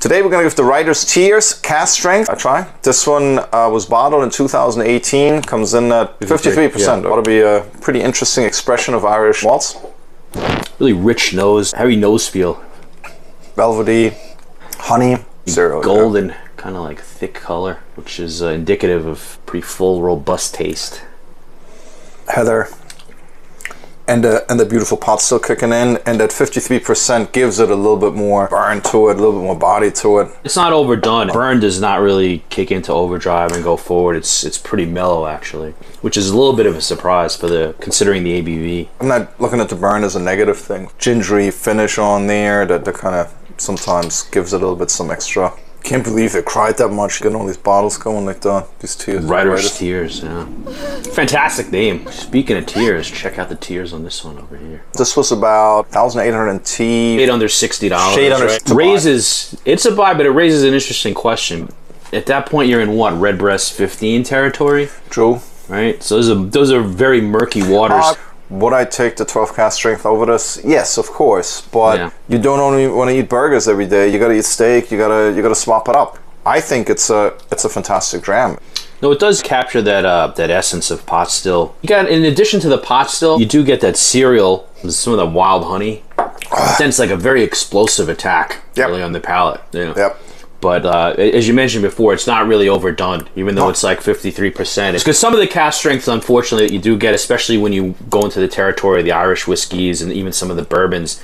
Today we're going to give the Writer's Tears Cask Strength a try. This one was bottled in 2018, comes in at 53%. Yeah. Ought to be a pretty interesting expression of Irish malts. Really rich nose, heavy nose feel. Velvety, honey, zero. Golden, kind of like thick color, which is indicative of pretty full, robust taste. Heather. And the beautiful pot still kicking in, and that 53% gives it a little bit more burn to it, a little bit more body to it. It's not overdone. Burn does not really kick into overdrive and go forward. It's pretty mellow actually, which is a little bit of a surprise for considering the ABV. I'm not looking at the burn as a negative thing. Gingery finish on there that kind of sometimes gives it a little bit some extra. Can't believe they cried that much getting all these bottles going like that. These tears. Writer's Tears, yeah. Fantastic name. Speaking of tears, check out the tears on this one over here. This was about 1,800 T. Shade under $60. Shade under right? Raises, it's a buy, but it raises an interesting question. At that point, you're in what, Redbreast 15 territory? True. Right? So those are very murky waters. Would I take the 12 cask strength over this? Yes, of course. But you don't only want to eat burgers every day. You got to eat steak. You gotta swap it up. I think it's a fantastic dram. No, it does capture that essence of pot still. You got, in addition to the pot still, you do get that cereal, some of the wild honey. Then it's like a very explosive attack really on the palate. You know? Yep. But as you mentioned before, it's not really overdone, even though it's like 53%. Because some of the cask strengths, unfortunately, that you do get, especially when you go into the territory of the Irish whiskeys and even some of the bourbons,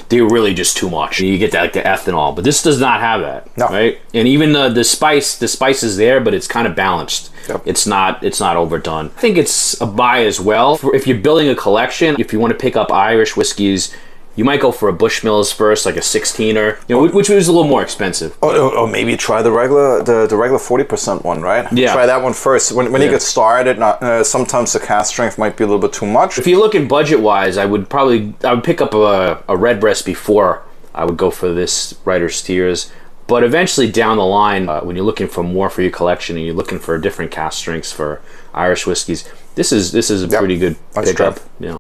they're really just too much. You get that, like the ethanol, but this does not have that, right? And even the spice is there, but it's kind of balanced. Yep. It's not overdone. I think it's a buy as well. If you're building a collection, if you want to pick up Irish whiskeys, you might go for a Bushmills first, like a 16er, which was a little more expensive. Or maybe try the regular 40% one, right? Yeah. Try that one first. When you get started, sometimes the cask strength might be a little bit too much. If you're looking budget-wise, I would pick up a Redbreast before I would go for this Writer's Tears. But eventually down the line, when you're looking for more for your collection and you're looking for different cask strengths for Irish whiskeys, this is a pretty good pickup. Yeah.